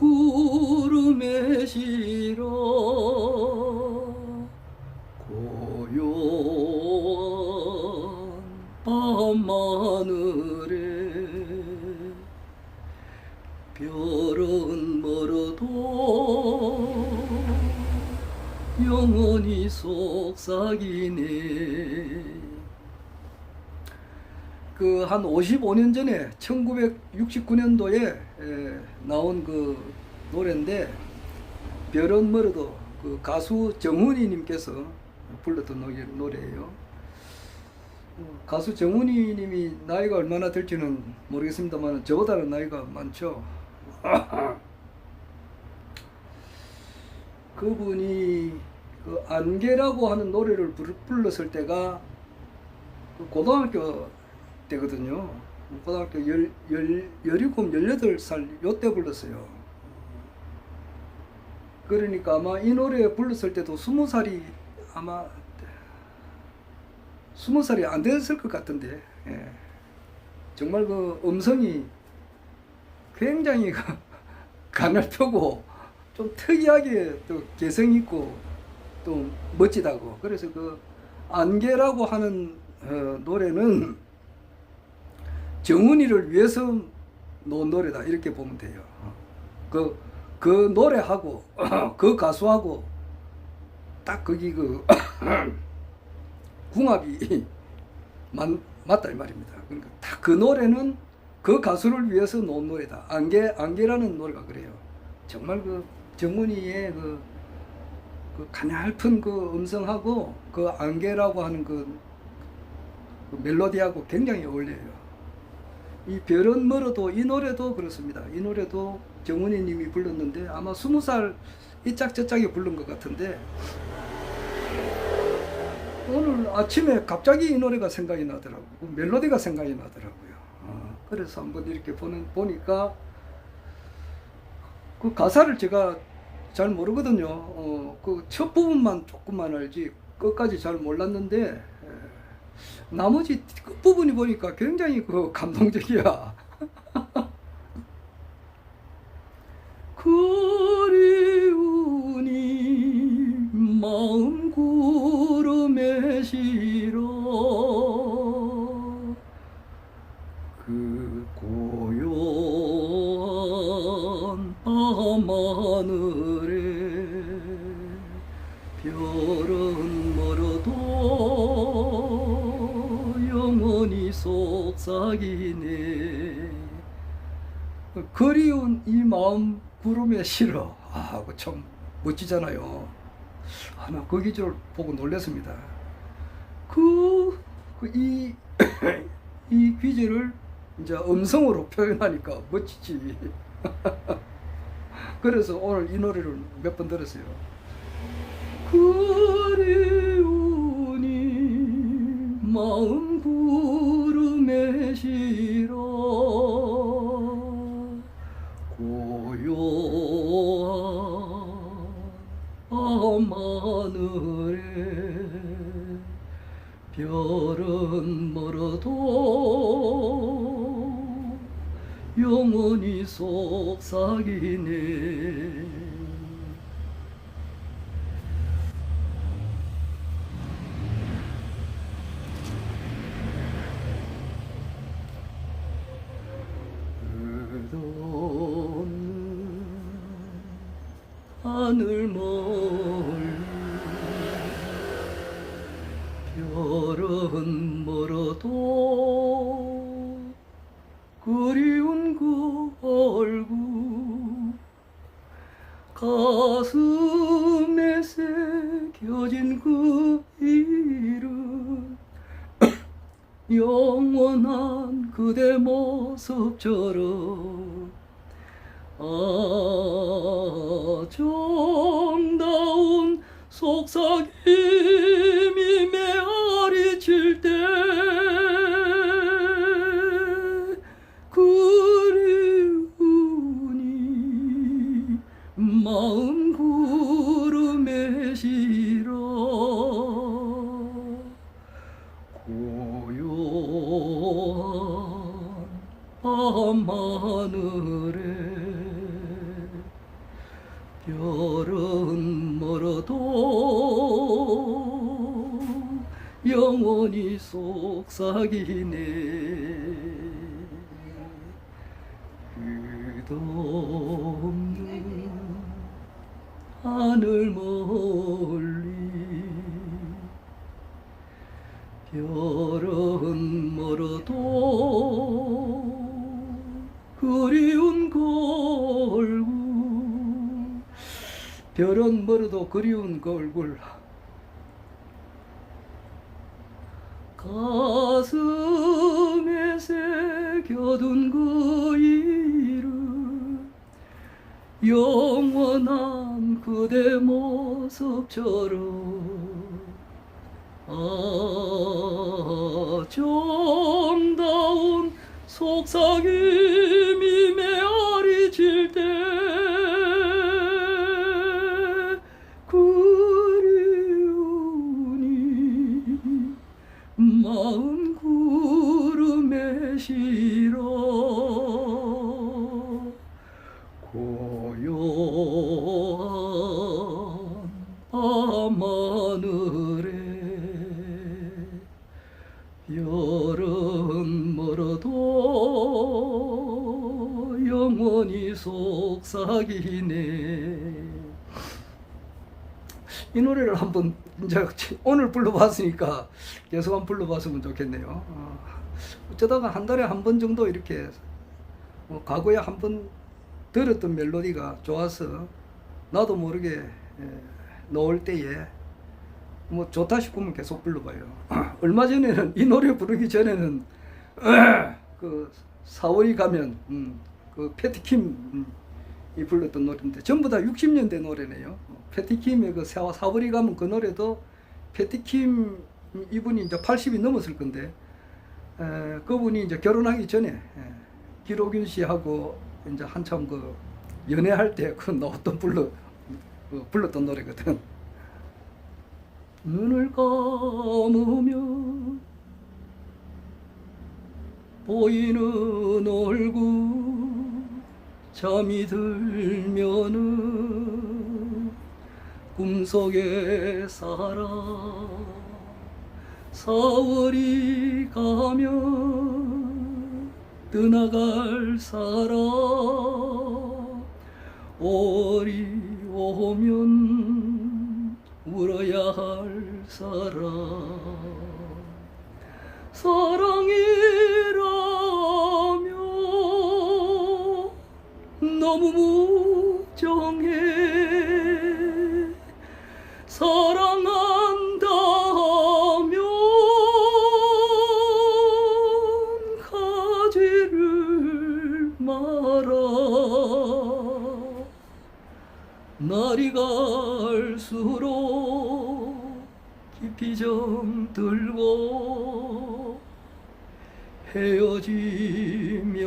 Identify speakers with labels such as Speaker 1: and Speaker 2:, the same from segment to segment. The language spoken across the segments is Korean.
Speaker 1: 구름에 실어 고요한 밤하늘에 별은 멀어도 영원히 속삭이네. 그 한 55년 전에 1969년도에 나온 그 노래인데, 별은 멀어도 그 가수 정훈이 님께서 불렀던 노래예요. 가수 정훈이 님이 나이가 얼마나 될지는 모르겠습니다만 저보다는 나이가 많죠. 그분이 그 안개라고 하는 노래를 불렀을 때가 그 고등학교 때거든요. 고등학교 17, 18살 요때 불렀어요. 그러니까 아마 이 노래 불렀을 때도 20살이 아마 20살이 안 됐을 것 같은데, 예. 정말 그 음성이 굉장히 가늘펴고 좀 특이하게 또 개성 있고 또 멋지다고. 그래서 그 안개라고 하는 노래는 정훈이를 위해서 놓은 노래다, 이렇게 보면 돼요. 그 노래하고 그 가수하고 딱 거기 그 궁합이 맞다 이 말입니다. 그러니까 딱 그 노래는 그 가수를 위해서 놓은 노래다. 안개라는 노래가 그래요. 정말 그 정훈이의 그 가냘픈 그 음성하고 그 안개라고 하는 그 멜로디하고 굉장히 어울려요. 이 별은 멀어도 이 노래도 그렇습니다. 이 노래도 정훈이 님이 불렀는데 아마 20살 이짝저짝에 부른 것 같은데, 오늘 아침에 갑자기 이 노래가 생각이 나더라고요. 멜로디가 생각이 나더라고요. 그래서 한번 이렇게 보니까 그 가사를 제가 잘 모르거든요. 그 첫 부분만 조금만 알지 끝까지 잘 몰랐는데, 나머지 끝부분이 보니까 굉장히 그 감동적이야. 그리우니 마음 구름에 실어 그 고요한 밤하늘에 별은 멀어도 영원히 속삭이네. 그리운 이 마음 구름에 실어. 그거 참 멋지잖아요. 나 그 기절 보고 놀랐습니다. 이 귀절을 이제 음성으로 표현하니까 멋지지. 그래서 오늘 이 노래를 몇 번 들었어요. 그리우니 마음 구름에 실어 고요한 밤하늘에 별은 멀어도 영원히 속삭이네. 하늘 멀리 별은 멀어도 그리운 그 얼굴 가슴에 새겨진 그 이름 영원한 그대 모습처럼 정다운 속삭임이 메아리칠 때 그리우니 마음 구름에 실어 고요한 밤하늘에 영원히 속삭이네. 끝없는 하늘 멀리 별은 멀어도 그리운 걸굴, 별은 멀어도 그리운 걸굴, 가슴에 새겨둔 그 이름, 영원한 그대 모습처럼 정다운 속삭임이 메아리칠 때 그리우니 마음 구름에 실어 고요한 밤하늘에 별은 멀어도 영원히 속삭이네. 이 노래를 한번 이제 오늘 불러봤으니까 계속 한번 불러봤으면 좋겠네요. 어쩌다가 한 달에 한 번 정도 이렇게 과거에 한 번 들었던 멜로디가 좋아서 나도 모르게 놓을 때에 뭐 좋다 싶으면 계속 불러봐요. 얼마 전에는 이 노래 부르기 전에는 그 4월이 가면 그 패티킴이 불렀던 노래인데 전부 다 60년대 노래네요. 패티킴의 그 4월이 가면 그 노래도 패티킴 이분이 이제 80이 넘었을 건데 그분이 이제 결혼하기 전에 기록윤 씨하고 이제 한참 그 연애할 때 그 나왔던 불렀던 노래거든. 눈을 감으면 보이는 얼굴, 잠이 들면은 꿈속에 살아. 4월이 가면 떠나갈 사람, 5월이 오면 울어야 할 사람. 사랑이라면 너무 무정해. 사랑한다면 가지를 마라. 날이 갈수록 깊이 정들고 헤어지면은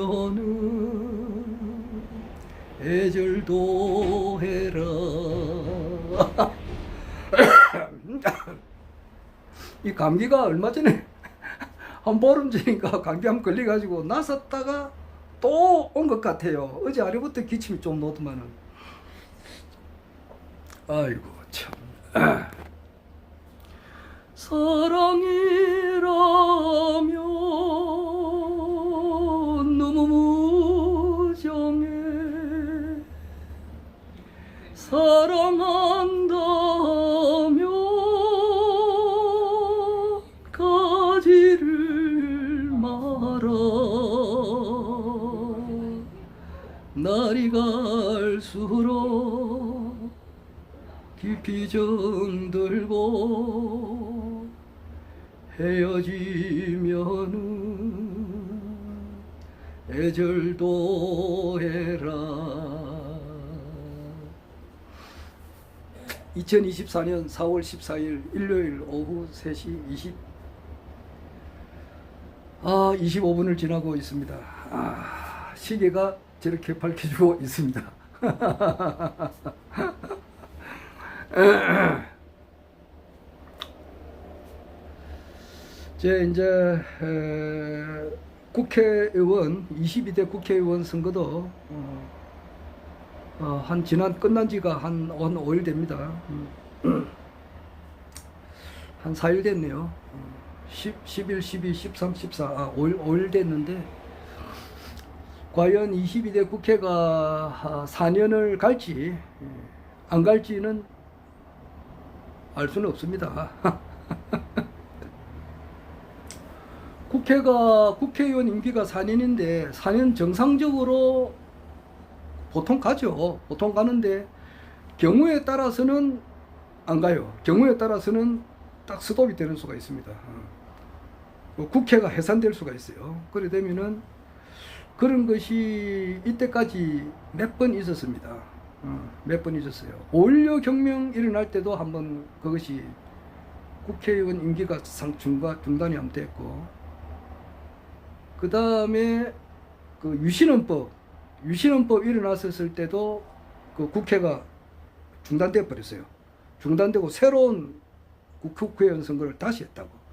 Speaker 1: 애절도 해라. 이 감기가 얼마 전에 한 보름 전인가 감기 한번 걸려가지고 나섰다가 또 온 것 같아요. 어제 아래부터 기침이 좀 나더만은. 아이고 참. 사랑이라면 너무 무정해. 사랑한다면 가지를 마라. 날이 갈수록 깊이 정들고 헤어지면은 애절도 해라. 2024년 4월 14일 일요일 오후 3시 25분을 지나고 있습니다. 시계가 저렇게 밝혀주고 있습니다. 이제 국회의원 22대 국회의원 선거도 지난 끝난 지가 한 5일 됩니다. 한 4일 됐네요. 11, 12, 13, 14, 5일 됐는데, 과연 22대 국회가 4년을 갈지, 안 갈지는 알 수는 없습니다. 국회의원 임기가 4년인데, 4년 정상적으로 보통 가죠. 보통 가는데, 경우에 따라서는 안 가요. 경우에 따라서는 딱 스톱이 되는 수가 있습니다. 국회가 해산될 수가 있어요. 그래 되면은 그런 것이 이때까지 몇 번 있었습니다. 몇 번 있었어요. 5.16 혁명 일어날 때도 한번 그것이 국회의원 임기가 중단이 한번 됐고, 그 다음에 그 유신헌법 일어났었을 때도 그 국회가 중단돼 버렸어요. 중단되고 새로운 국회의원 선거를 다시 했다고.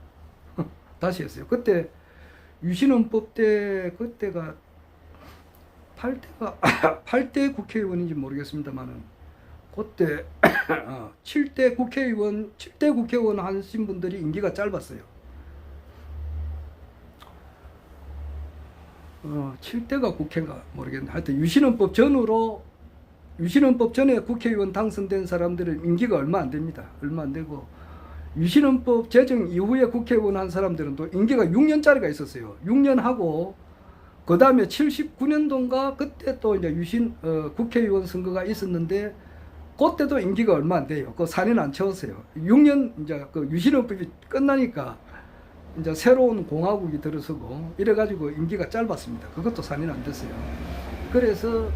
Speaker 1: 다시 했어요. 그때 유신헌법 때 그때가 8대 국회의원인지 모르겠습니다만은 그때 7대 국회의원 하신 분들이 임기가 짧았어요. 7대가 국회가 모르겠네. 하여튼 유신헌법 전에 국회의원 당선된 사람들은 임기가 얼마 안 됩니다. 얼마 안 되고, 유신헌법 제정 이후에 국회의원 한 사람들은 또 임기가 6년짜리가 있었어요. 6년 하고, 그 다음에 79년도인가 그때 또 이제 국회의원 선거가 있었는데, 그때도 임기가 얼마 안 돼요. 그 4년 안 채웠어요. 6년 이제 그 유신헌법이 끝나니까 이제 새로운 공화국이 들어서고 이래가지고 임기가 짧았습니다. 그것도 4년 안 됐어요. 그래서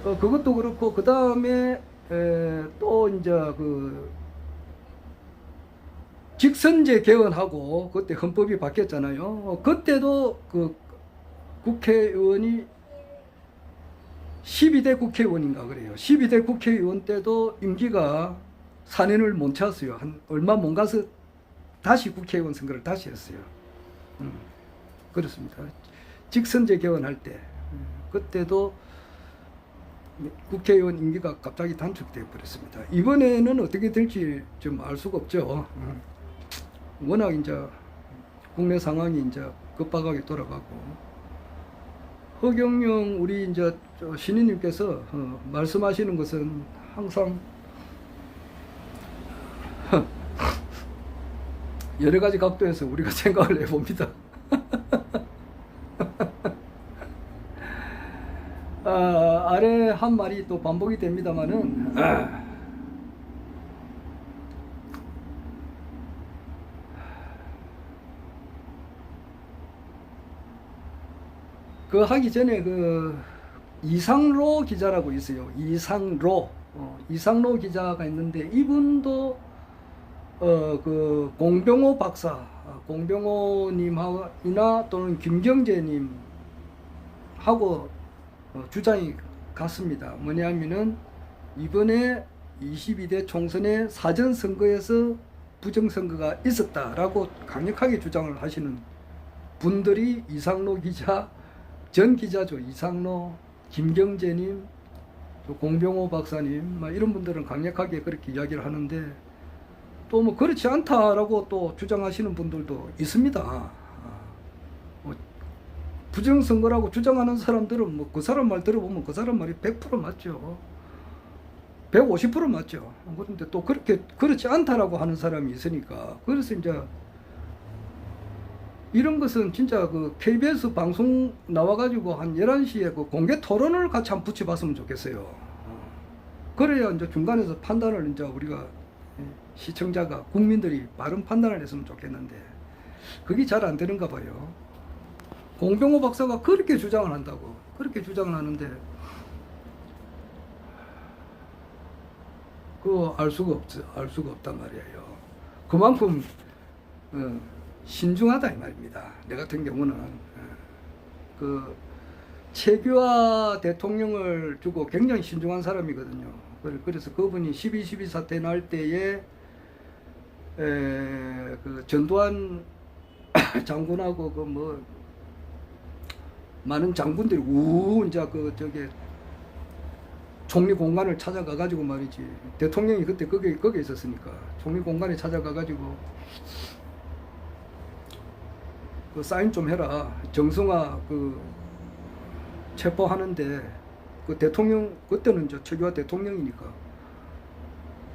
Speaker 1: 그것도 그렇고, 그 다음에 또 이제 그 직선제 개헌하고 그때 헌법이 바뀌었잖아요. 그때도 그 국회의원이 12대 국회의원인가 그래요. 12대 국회의원 때도 임기가 4년을 못 채웠어요. 한 얼마 못 가서 다시 국회의원 선거를 다시 했어요. 그렇습니다. 직선제 개헌할 때 그때도 국회의원 임기가 갑자기 단축되어 버렸습니다. 이번에는 어떻게 될지 좀 알 수가 없죠. 워낙 이제 국내 상황이 이제 급박하게 돌아가고, 허경영 우리 이제 신인님께서 말씀하시는 것은 항상 여러 가지 각도에서 우리가 생각을 해봅니다. 아래 한 말이 또 반복이 됩니다만은, 그 하기 전에 그 이상로 기자라고 있어요. 이상로 기자가 있는데, 이분도 그 공병호 박사, 공병호님이나 또는 김경재님하고 주장이 같습니다. 뭐냐면은 이번에 22대 총선의 사전선거에서 부정선거가 있었다라고 강력하게 주장을 하시는 분들이 이상로 기자, 전 기자죠. 이상로, 김경재님, 또 공병호 박사님, 이런 분들은 강력하게 그렇게 이야기를 하는데, 또 뭐 그렇지 않다라고 또 주장하시는 분들도 있습니다. 부정선거라고 주장하는 사람들은 뭐 그 사람 말 들어보면 그 사람 말이 100% 맞죠. 150% 맞죠. 그런데 또 그렇지 않다라고 하는 사람이 있으니까, 그래서 이제 이런 것은 진짜 그 KBS 방송 나와가지고 한 11시에 그 공개 토론을 같이 한번 붙여봤으면 좋겠어요. 그래야 이제 중간에서 판단을 이제 우리가 시청자가, 국민들이 바른 판단을 했으면 좋겠는데, 그게 잘 안 되는가 봐요. 공병호 박사가 그렇게 주장을 한다고, 그렇게 주장을 하는데, 그거 알 수가 없단 말이에요. 그만큼 신중하다 이 말입니다. 내 같은 경우는 그 최규하 대통령을 두고 굉장히 신중한 사람이거든요. 그래서 그분이 12.12 사태 날 때에 그 전두환 장군하고 그 뭐 많은 장군들이 이제 그 저게 총리 공간을 찾아가 가지고 말이지, 대통령이 그때 거기 있었으니까 총리 공간에 찾아가 가지고 그 사인 좀 해라, 정승화 그 체포하는데 그 대통령, 그때는 저 최규하 대통령이니까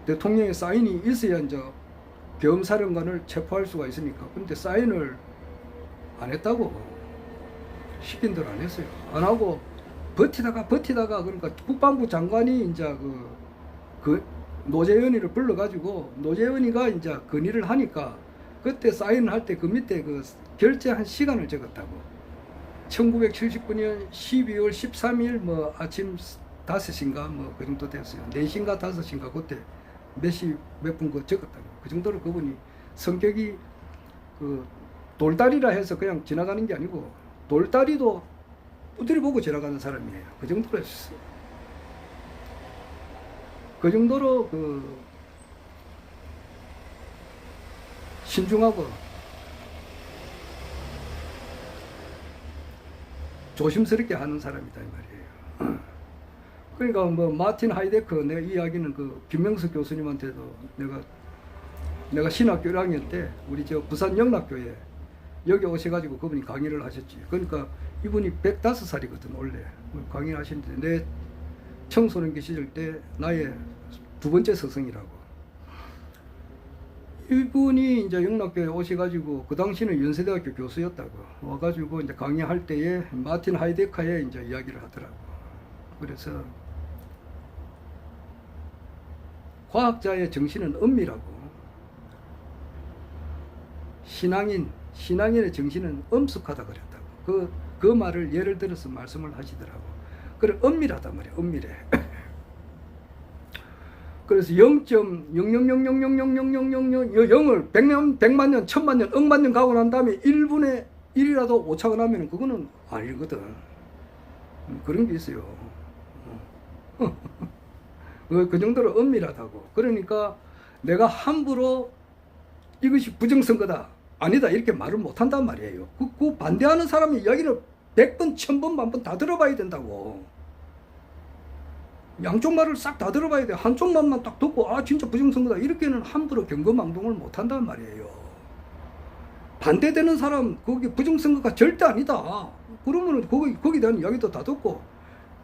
Speaker 1: 대통령의 사인이 있어야 이제 겸사령관을 체포할 수가 있으니까. 근데 사인을 안 했다고, 시킨 대로 안 했어요. 안 하고 버티다가 그러니까 국방부 장관이 이제 그 노재현이를 불러가지고 노재현이가 이제 건의를 하니까 그때 사인을 할 때 그 밑에 그 결제한 시간을 적었다고. 1979년 12월 13일 뭐 아침 5시인가 뭐 그 정도 됐어요. 4시인가 5시인가 그때 몇 분 그 적었다고. 그 정도로 그분이 성격이 그 돌다리라 해서 그냥 지나가는 게 아니고 돌다리도 두드려 보고 지나가는 사람이에요. 그 정도로 했어요. 그 정도로 그 신중하고 조심스럽게 하는 사람이다 이 말이에요. 그러니까 뭐 마틴 하이데커, 내 이야기는 그 김명석 교수님한테도 내가 신학교 1학년 때 우리 저 부산 영락교에 여기 오셔가지고 그분이 강의를 하셨지. 그러니까 이분이 105살이거든 원래. 강의를 하시는데 내 청소년기 시절 때 나의 두 번째 스승이라고. 이분이 이제 영락교에 오셔가지고 그 당시는 연세대학교 교수였다고. 와가지고 이제 강의할 때에 마틴 하이데커의 이제 이야기를 하더라고. 그래서 과학자의 정신은 엄밀하고 신앙인의 정신은 엄숙하다 그랬다고. 그 말을 예를 들어서 말씀을 하시더라고. 그래, 엄밀하단 말이야, 엄밀해. 그래서 0.00000000000을 100만 년, 1000만 년, 억만 년 가고 난 다음에 1분의 1이라도 오차가 나면 그거는 아니거든. 그런 게 있어요. 그 정도로 엄밀하다고. 그러니까 내가 함부로 이것이 부정선거다, 아니다 이렇게 말을 못한단 말이에요. 그 반대하는 사람의 이야기를 100번, 1000번, 만번 다 들어봐야 된다고. 양쪽 말을 싹 다 들어봐야 돼. 한쪽 말만 딱 듣고 아 진짜 부정선거다 이렇게는 함부로 경거망동을 못한단 말이에요. 반대되는 사람 거기 부정선거가 절대 아니다 그러면은 거기에 대한 이야기도 다 듣고,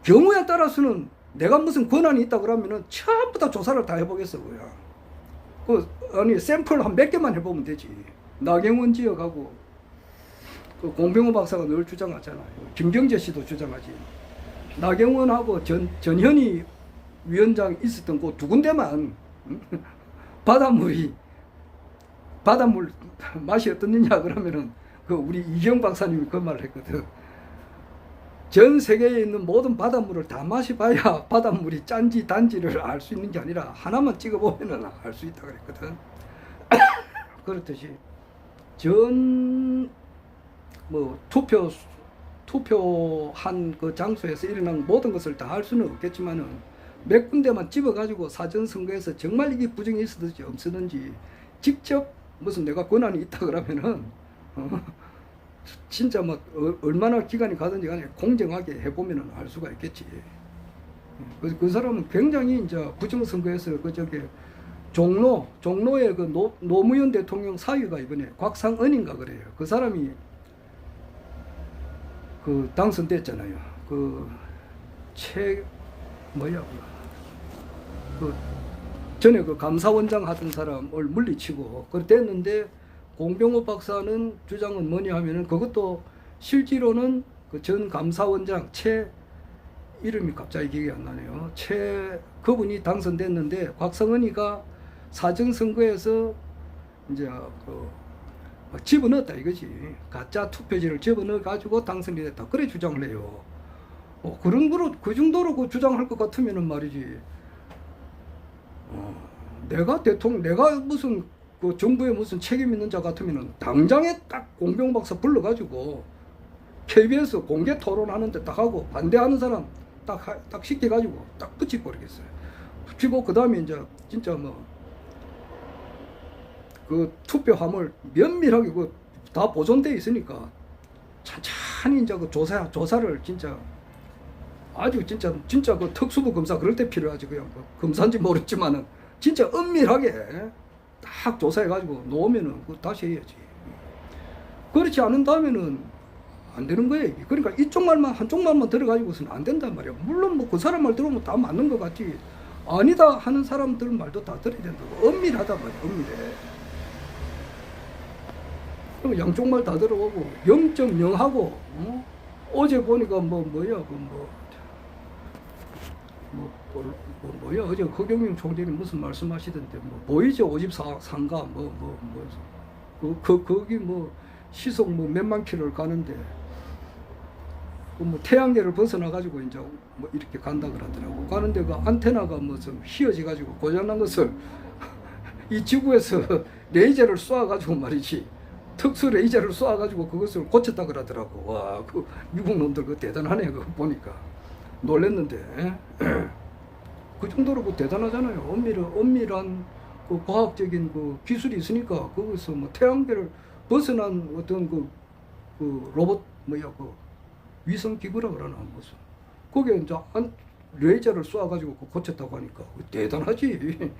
Speaker 1: 경우에 따라서는 내가 무슨 권한이 있다 그러면은 전부 다 조사를 다 해보겠어 그냥. 아니 샘플 한 몇 개만 해보면 되지. 나경원 지역하고 그 공병호 박사가 늘 주장하잖아요. 김경재 씨도 주장하지. 나경원하고 전현희 위원장 있었던 그 두 군데만 바닷물 맛이 어떻느냐 그러면은 그 우리 이경 박사님이 그 말을 했거든. 전 세계에 있는 모든 바닷물을 다 마셔봐야 바닷물이 짠지 단지를 알 수 있는 게 아니라 하나만 찍어보면은 알 수 있다 그랬거든. 그렇듯이 투표한 그 장소에서 일어난 모든 것을 다 알 수는 없겠지만은 몇 군데만 집어가지고 사전선거에서 정말 이게 부정이 있었든지 없었는지 직접 무슨 내가 권한이 있다 그러면은 진짜 뭐 얼마나 기간이 가든지 간에 공정하게 해보면은 알 수가 있겠지. 그 사람은 굉장히 이제 부정선거에서 종로의 그 노무현 대통령 사위가 이번에 곽상은인가 그래요. 그 사람이 그 당선됐잖아요. 전에 그 감사원장 하던 사람을 물리치고 그랬는데, 공병호 박사는 주장은 뭐냐 하면은 그것도 실제로는 그 전 감사원장 이름이 갑자기 기억이 안 나네요. 그분이 당선됐는데 곽성은이가 사전선거에서 이제 집어넣었다 이거지. 가짜 투표지를 집어넣어 가지고 당선이 됐다. 그래 주장을 해요. 그 정도로 그 주장할 것 같으면은 말이지. 내가 무슨 그 정부에 무슨 책임 있는 자 같으면은 당장에 딱 공병호 박사 불러가지고 KBS 공개 토론하는데 딱 하고 반대하는 사람 딱 시켜가지고 딱 붙여버리겠어요. 붙이고 그 다음에 이제 진짜 그 투표함을 면밀하게 다 보존돼 있으니까 천천히 이제 그 조사를 진짜 아주 진짜 그 특수부 검사 그럴 때 필요하지. 그냥 그 검사인지 모르지만은 진짜 은밀하게 딱 조사해가지고 놓으면은 그 다시 해야지. 그렇지 않은다면은 안 되는 거예요. 그러니까 이쪽 말만 한쪽 말만 들어가지고서는 안 된단 말이야. 물론 뭐 그 사람 말 들으면 다 맞는 것 같지. 아니다 하는 사람들 말도 다 들어야 된다고. 은밀하단 말이야. 은밀해. 그럼 양쪽 말 다 들어보고 0.0하고 어제 보니까 뭐야 뭐야 어제 허경영 총재님 무슨 말씀하시던데 뭐 보이죠 53가 거기 뭐 시속 뭐 몇만 킬로를 가는데 뭐 태양계를 벗어나 가지고 이제 뭐 이렇게 간다 그러더라고. 가는데 그 안테나가 무슨 휘어져 가지고 고장난 것을 이 지구에서 레이저를 쏘아 가지고 말이지. 특수 레이저를 쏘아 가지고 그것을 고쳤다 그러더라고. 와, 그 미국 놈들 그 대단하네. 그거 보니까 놀랬는데. 그 정도로 그 대단하잖아요. 엄밀한 그 과학적인 그 기술이 있으니까 거기서 뭐 태양계를 벗어난 어떤 그 로봇 그 위성 기구라 그러나 무슨 거기에 이제 레이저를 쏘아가지고 고쳤다고 하니까 대단하지.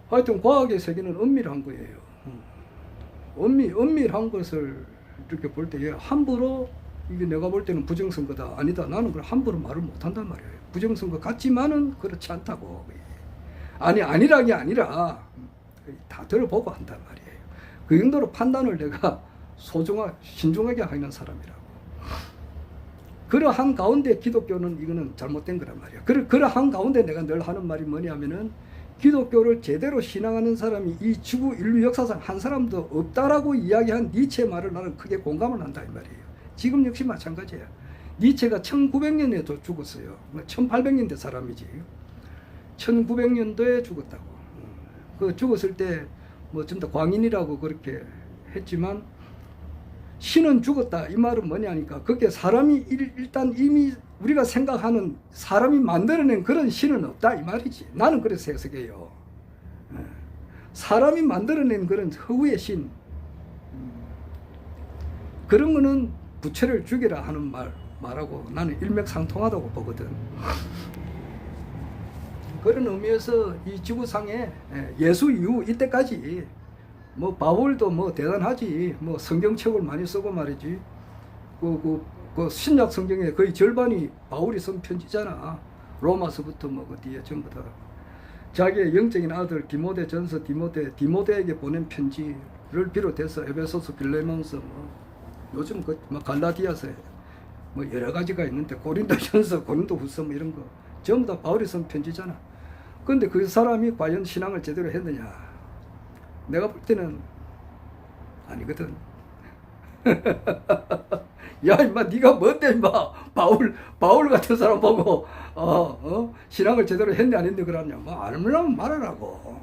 Speaker 1: 하여튼 과학의 세계는 은밀한 거예요. 은밀한 것을 이렇게 볼 때 함부로 이게 내가 볼 때는 부정선거다 아니다 나는 그걸 함부로 말을 못한단 말이에요. 부정선거 같지만은 그렇지 않다고. 아니란 게 아니라 다 들어보고 한단 말이에요. 그 정도로 판단을 내가 신중하게 하는 사람이라고. 그러한 가운데 기독교는 이거는 잘못된 거란 말이야. 그러한 가운데 내가 늘 하는 말이 뭐냐면은 기독교를 제대로 신앙하는 사람이 이 지구 인류 역사상 한 사람도 없다라고 이야기한 니체의 말을 나는 크게 공감을 한다 이 말이에요. 지금 역시 마찬가지야. 니체가 1900년에도 죽었어요. 1800년대 사람이지. 1900년도에 죽었다고. 그 죽었을 때 뭐 좀 더 광인이라고 그렇게 했지만 신은 죽었다 이 말은 뭐냐니까 그게 사람이 일단 이미 우리가 생각하는 사람이 만들어낸 그런 신은 없다 이 말이지. 나는 그래서 해석해요. 사람이 만들어낸 그런 허구의 신 그런 거는 부처를 죽이라 하는 말하고 나는 일맥상통하다고 보거든. 그런 의미에서 이 지구상에 예수 이후 이때까지 뭐 바울도 뭐 대단하지. 뭐 성경책을 많이 쓰고 말이지. 그 신약 성경의 거의 절반이 바울이 쓴 편지잖아. 로마서부터 뭐 그 뒤에 전부 다 자기의 영적인 아들 디모데전서 디모데에게 보낸 편지를 비롯해서 에베소서, 빌레몬서 뭐 요즘 그 뭐 갈라디아서 뭐 여러 가지가 있는데 고린도전서, 고린도후서 뭐 이런 거 전부 다 바울이 쓴 편지잖아. 근데 그 사람이 과연 신앙을 제대로 했느냐? 내가 볼 때는 아니거든. 야 임마 네가 뭔데 임마 바울 같은 사람 보고 신앙을 제대로 했네 안 했네 그러냐. 뭐 알면 말하라고.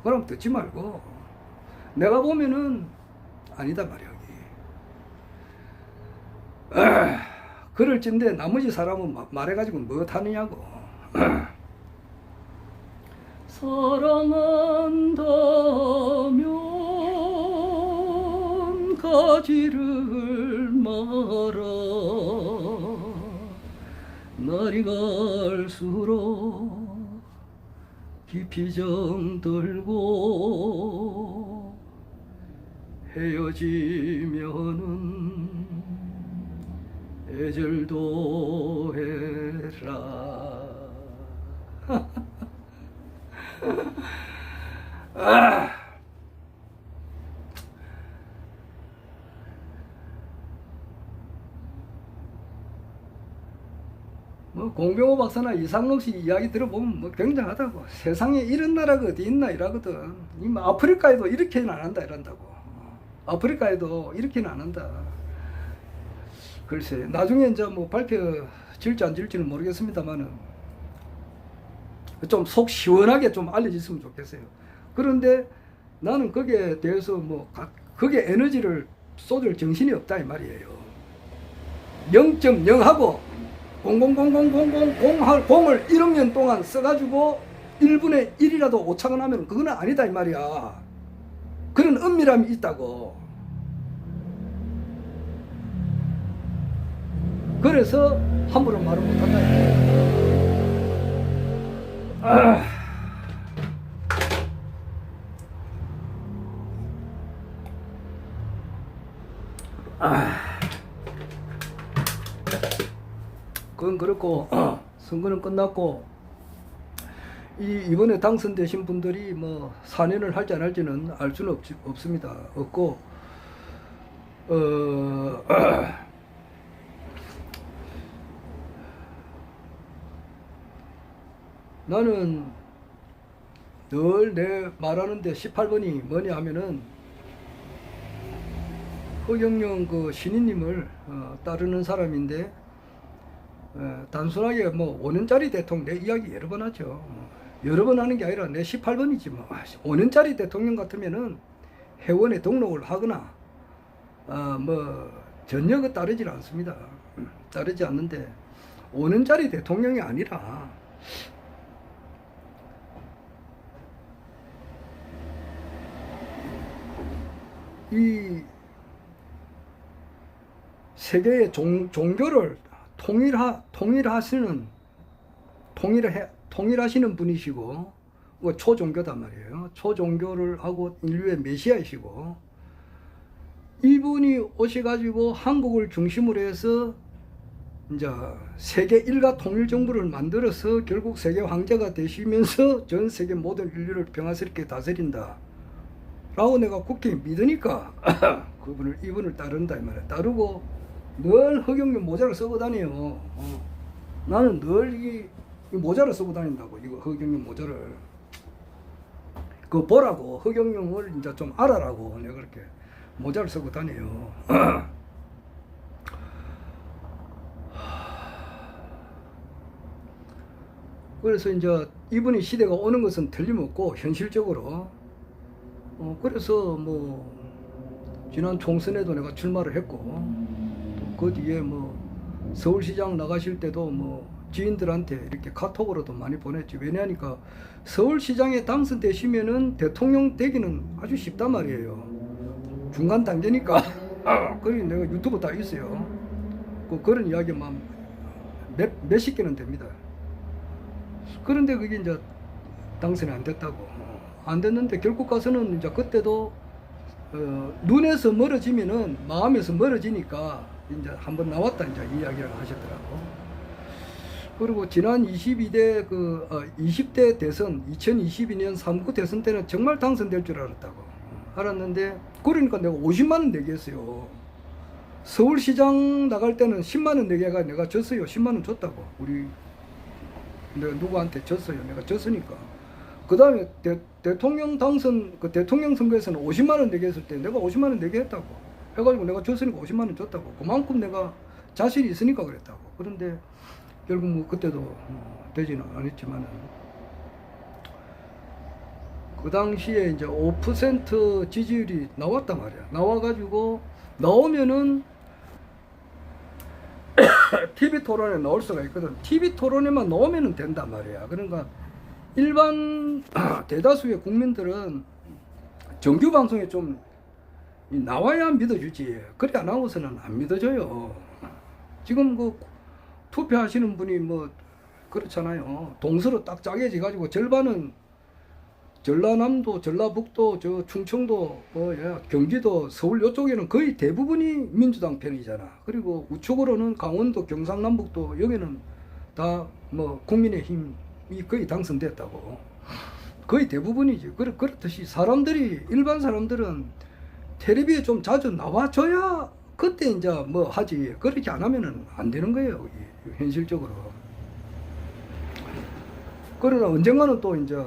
Speaker 1: 그럼 듣지 말고. 내가 보면은 아니다 말이야. 그럴진데 나머지 사람은 말해가지고 뭐 하느냐고. 사랑한다면 가지를 마라. 날이 갈수록 깊이 정들고 헤어지면은 애절도 해라. 뭐 공병호 박사나 이상록 씨 이야기 들어보면 뭐 굉장하다고. 세상에 이런 나라가 어디 있나 이러거든. 아프리카에도 이렇게는 안 한다 이런다고. 아프리카에도 이렇게는 안 한다. 글쎄 나중에 이제 뭐 밝혀질지 안 질지는 모르겠습니다만은 좀 속 시원하게 좀 알려졌으면 좋겠어요. 그런데 나는 거기에 대해서 뭐 거기에 에너지를 쏟을 정신이 없다 이 말이에요. 0.0하고 0.00000을 1억 년 동안 써가지고 1분의 1이라도 오차가 나면 그거는 아니다 이 말이야. 그런 은밀함이 있다고. 그래서 함부로 말을 못한다. 그건 그렇고 선거는 끝났고 이번에 당선되신 분들이 뭐 사년을 할지 안 할지는 알 수는 없습니다. 없고 나는 늘 내 말하는데 18번이 뭐냐 하면은 허경영 그 신인님을 따르는 사람인데 단순하게 뭐 5년짜리 대통령 내 이야기 여러 번 하죠. 여러 번 하는 게 아니라 내 18번이지 뭐 5년짜리 대통령 같으면은 회원에 등록을 하거나 뭐 전혀 따르질 않습니다. 따르지 않는데 5년짜리 대통령이 아니라 이 세계의 종교를 통일하시는 분이시고 초종교단 말이에요. 초종교를 하고 인류의 메시아이시고 이분이 오셔가지고 한국을 중심으로 해서 이제 세계 일가 통일 정부를 만들어서 결국 세계 황제가 되시면서 전 세계 모든 인류를 평화스럽게 다스린다. 라고 내가 굳게 믿으니까 이분을 따른다 이 말이야. 따르고 늘 허경영 모자를 쓰고 다녀요. 나는 늘 이 모자를 쓰고 다닌다고. 이거 허경영 모자를 그거 보라고. 허경영을 이제 좀 알아라고 내가 그렇게 모자를 쓰고 다녀요. 그래서 이제 이분이 시대가 오는 것은 틀림없고 현실적으로 그래서 뭐 지난 총선에도 내가 출마를 했고 그 뒤에 뭐 서울시장 나가실 때도 뭐 지인들한테 이렇게 카톡으로도 많이 보냈지. 왜냐하니까 서울시장에 당선되시면은 대통령 되기는 아주 쉽단 말이에요. 중간 단계니까. 그러니 내가 유튜브 다 있어요. 그런 이야기만 몇십 개는 됩니다. 그런데 그게 이제 당선이 안 됐다고. 안 됐는데 결국 가서는 이제 그때도 눈에서 멀어지면은 마음에서 멀어지니까 이제 한번 나왔다 이제 이야기를 하셨더라고. 그리고 지난 20대 대선 2022년 3구 대선 때는 정말 당선될 줄 알았는데 그러니까 내가 50만 원 내게 했어요. 서울시장 나갈 때는 10만 원 내게가 내가 졌어요. 10만 원 줬다고. 내가 누구한테 졌어요. 내가 졌으니까. 그 다음에 대통령 당선, 대통령 선거에서는 50만 원 내게 했을 때 내가 50만 원 내게 했다고. 해가지고 내가 줬으니까 50만 원 줬다고. 그만큼 내가 자신이 있으니까 그랬다고. 그런데 결국 뭐 그때도 되지는 않았지만은 그 당시에 이제 5% 지지율이 나왔단 말이야. 나와가지고 나오면은 TV 토론에 나올 수가 있거든. TV 토론에만 나오면은 된단 말이야. 그러니까 일반 대다수의 국민들은 정규 방송에 좀 나와야 믿어주지. 그래 안 나오고서는 안 믿어져요. 지금 그 투표하시는 분이 뭐 그렇잖아요. 동서로 딱 짜개지 가지고 절반은 전라남도, 전라북도, 저 충청도, 경기도, 서울 이쪽에는 거의 대부분이 민주당 편이잖아. 그리고 우측으로는 강원도, 경상남북도 여기는 다 뭐 국민의힘이 거의 당선됐다고. 거의 대부분이지. 그렇듯이 일반 사람들은 텔레비에 좀 자주 나와줘야 그때 이제 뭐 하지. 그렇게 안 하면은 안 되는 거예요. 현실적으로. 그러나 언젠가는 또 이제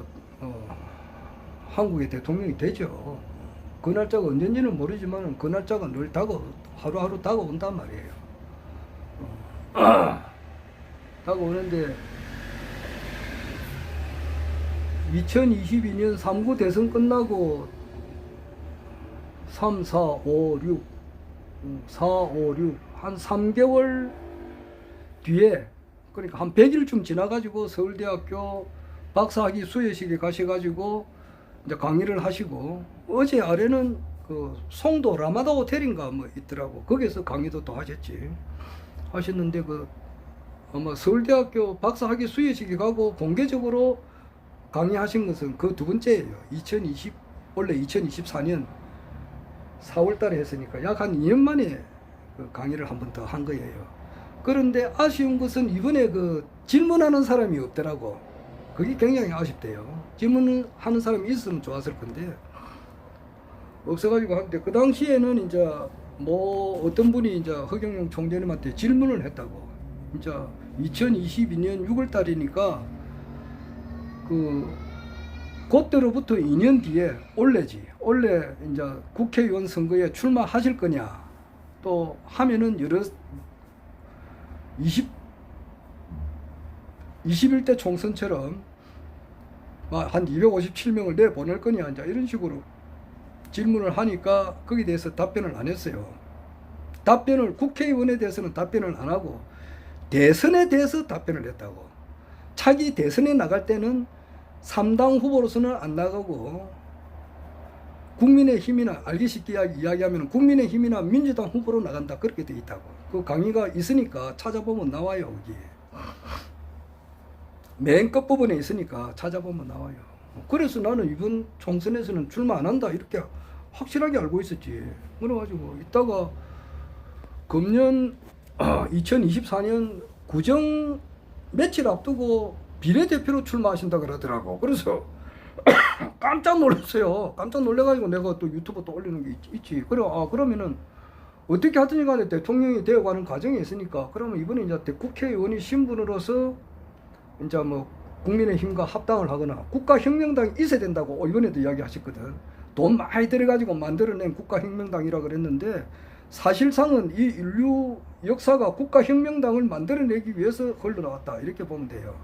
Speaker 1: 한국의 대통령이 되죠. 그 날짜가 언젠지는 모르지만 그 날짜가 늘 하루하루 다가온단 말이에요. 다가오는데 2022년 3구 대선 끝나고 3, 4, 5, 6 한 3개월 뒤에 그러니까 한 100일쯤 지나가지고 서울대학교 박사학위 수여식에 가셔가지고 이제 강의를 하시고 어제 아래는 그 송도 라마다 호텔인가 뭐 있더라고. 거기서 강의도 또 하셨지. 하셨는데 그 아마 서울대학교 박사학위 수여식에 가고 공개적으로 강의하신 것은 그 두 번째예요. 원래 2024년 4월 달에 했으니까 약 한 2년 만에 그 강의를 한 번 더 한 거예요. 그런데 아쉬운 것은 이번에 그 질문하는 사람이 없더라고. 그게 굉장히 아쉽대요. 질문을 하는 사람이 있으면 좋았을 건데 없어가지고 하는데 그 당시에는 이제 뭐 어떤 분이 이제 허경영 총재님한테 질문을 했다고. 이제 2022년 6월 달이니까 그때로부터 2년 뒤에 원래 이제 국회의원 선거에 출마하실 거냐 또 하면은 21대 총선처럼 한 257명을 내보낼 거냐 이제 이런 식으로 질문을 하니까 거기에 대해서 답변을 안 했어요. 국회의원에 대해서는 답변을 안 하고 대선에 대해서 답변을 했다고. 차기 대선에 나갈 때는 3당 후보로서는 안 나가고 국민의힘이나 알기 쉽게 이야기하면 국민의힘이나 민주당 후보로 나간다 그렇게 돼 있다고. 그 강의가 있으니까 찾아보면 나와요. 여기 맨 끝부분에 있으니까 찾아보면 나와요. 그래서 나는 이번 총선에서는 출마 안 한다 이렇게 확실하게 알고 있었지. 그래가지고 이따가 금년 2024년 구정 며칠 앞두고 비례대표로 출마하신다 그러더라고. 그래서 깜짝 놀랐어요. 깜짝 놀래가지고 내가 또 유튜브 또 올리는 게 있지. 그래, 그러면은 어떻게 하든지 간에 대통령이 되어가는 과정이 있으니까 그러면 이번에 이제 국회의원이 신분으로서 이제 뭐 국민의힘과 합당을 하거나 국가혁명당이 있어야 된다고 이번에도 이야기하셨거든. 돈 많이 들여가지고 만들어낸 국가혁명당이라 그랬는데 사실상은 이 인류 역사가 국가혁명당을 만들어내기 위해서 흘러나왔다 이렇게 보면 돼요.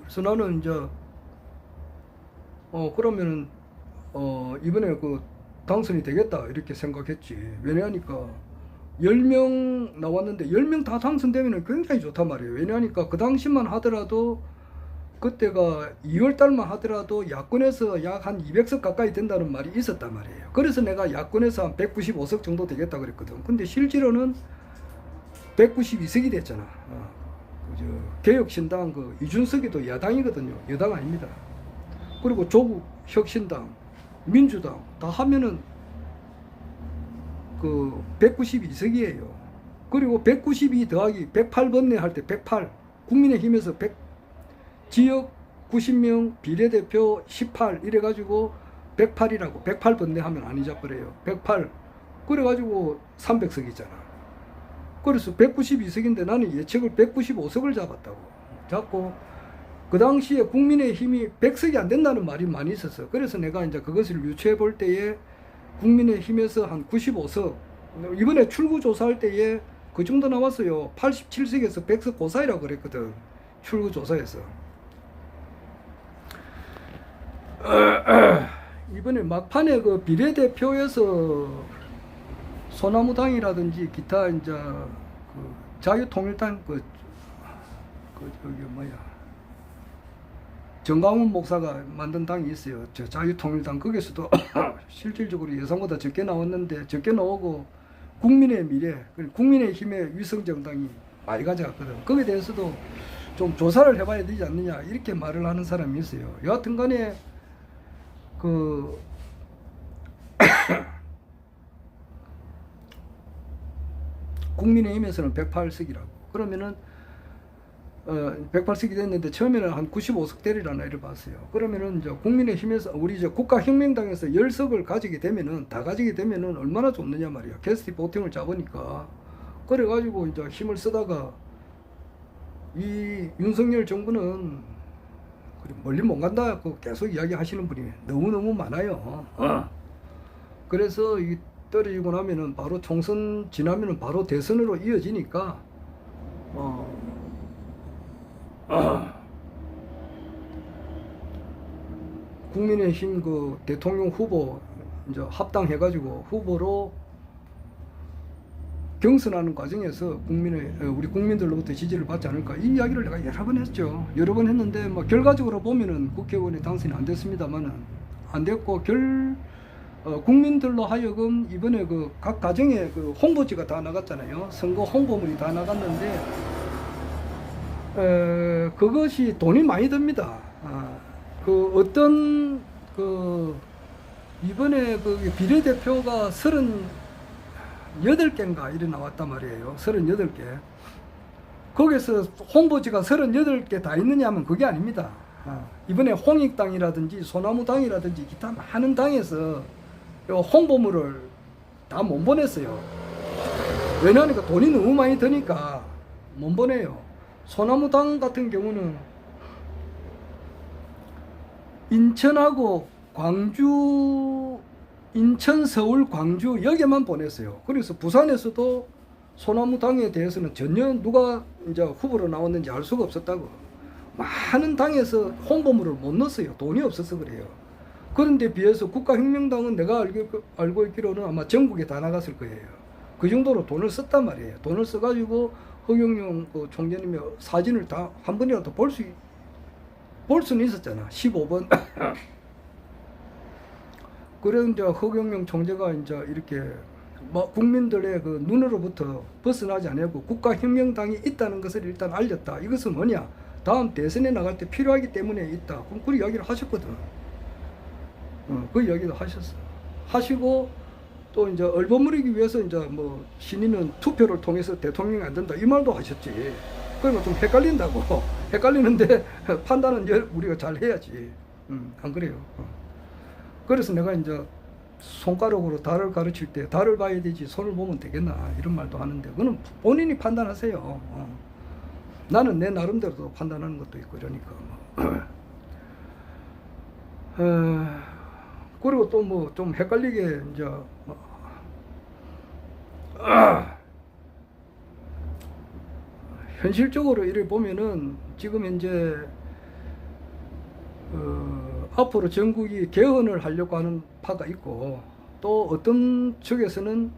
Speaker 1: 그래서 나는 이제 그러면은 이번에 그 당선이 되겠다 이렇게 생각했지. 왜냐하니까 10명 나왔는데 10명 다 당선되면 굉장히 좋단 말이에요. 왜냐하니까 그 당시만 하더라도 그때가 2월 달만 하더라도 야권에서 약 한 200석 가까이 된다는 말이 있었단 말이에요. 그래서 내가 야권에서 한 195석 정도 되겠다 그랬거든. 근데 실제로는 192석이 됐잖아. 개혁신당 그 이준석이도 야당이거든요. 여당 아닙니다. 그리고 조국 혁신당, 민주당 다 하면은 그 192석이에요. 그리고 192 더하기 108번내 할 때 108, 국민의힘에서 지역 90명, 비례대표 18 이래가지고 108이라고 108번내 하면 안 잊어버려요. 108 그래가지고 300석이잖아. 그래서 192석인데 나는 예측을 195석을 잡고 그 당시에 국민의힘이 100석이 안 된다는 말이 많이 있었어. 그래서 내가 이제 그것을 유추해 볼 때에 국민의힘에서 한 95석 이번에 출구조사할 때에 그 정도 나왔어요. 87석에서 100석 그 사이라고 그랬거든. 출구조사에서. 이번에 막판에 그 비례대표에서 소나무당이라든지 기타 이제 그 자유통일당 저기 뭐야 정강훈 목사가 만든 당이 있어요. 저 자유통일당 거기서도 실질적으로 예상보다 적게 나왔는데 적게 나오고 국민의 미래, 국민의힘의 위성정당이 많이 가져갔거든. 거기에 대해서도 좀 조사를 해봐야 되지 않느냐 이렇게 말을 하는 사람이 있어요. 여하튼간에 국민의힘에서는 108석이라고. 그러면은 108석이 됐는데 처음에는 한 95석 되리라나 이래 봤어요. 그러면은 이제 국민의힘에서 우리 이제 국가혁명당에서 10석을 가지게 되면은 다 가지게 되면은 얼마나 좋느냐 말이야. 캐스티 보팅을 잡으니까. 그래가지고 이제 힘을 쓰다가 이 윤석열 정부는 멀리 못 간다 계속 이야기하시는 분이 너무너무 많아요. 그래서 이 떨어지고 나면은 바로 총선 지나면은 바로 대선으로 이어지니까 국민의힘 그 대통령 후보 이제 합당해가지고 후보로 경선하는 과정에서 우리 국민들로부터 지지를 받지 않을까 이 이야기를 내가 여러 번 했죠. 여러 번 했는데 뭐 결과적으로 보면은 국회의원이 당선이 안 됐습니다만은 안 됐고 국민들로 하여금 이번에 그 각 가정에 그 홍보지가 다 나갔잖아요. 선거 홍보물이 다 나갔는데 그것이 돈이 많이 듭니다. 그 어떤 그 이번에 그 비례대표가 38개인가 이래 나왔단 말이에요. 38개. 거기서 홍보지가 38개 다 있느냐면 그게 아닙니다. 이번에 홍익당이라든지 소나무당이라든지 기타 많은 당에서 홍보물을 다 못 보냈어요. 왜냐하니까 돈이 너무 많이 드니까 못 보내요. 소나무당 같은 경우는 인천하고 광주, 인천, 서울, 광주 여기만 보냈어요. 그래서 부산에서도 소나무당에 대해서는 전혀 누가 이제 후보로 나왔는지 알 수가 없었다고. 많은 당에서 홍보물을 못 넣었어요. 돈이 없어서 그래요. 그런데 비해서 국가혁명당은 내가 알고 있기로는 아마 전국에 다 나갔을 거예요. 그 정도로 돈을 썼단 말이에요. 돈을 써가지고 허경영 총재님의 사진을 다 한 번이라도 볼 수는 있었잖아. 15번. 그런데 허경영 총재가 이제 이렇게 국민들의 그 눈으로부터 벗어나지 않고 국가혁명당이 있다는 것을 일단 알렸다. 이것은 뭐냐? 다음 대선에 나갈 때 필요하기 때문에 있다. 그럼 그 이야기를 하셨거든. 그 이야기도 하시고 또 이제 얼버무리기 위해서 이제 뭐 신인은 투표를 통해서 대통령이 안 된다 이 말도 하셨지. 그러니까 좀 헷갈린다고. 헷갈리는데 판단은 우리가 잘 해야지. 안 그래요? 그래서 내가 이제 손가락으로 달을 가르칠 때 달을 봐야 되지 손을 보면 되겠나 이런 말도 하는데 그거는 본인이 판단하세요. 나는 내 나름대로 판단하는 것도 있고 이러니까. 그리고 또 뭐 좀 헷갈리게 이제 현실적으로 이를 보면은 지금 이제 앞으로 전국이 개헌을 하려고 하는 파가 있고 또 어떤 측에서는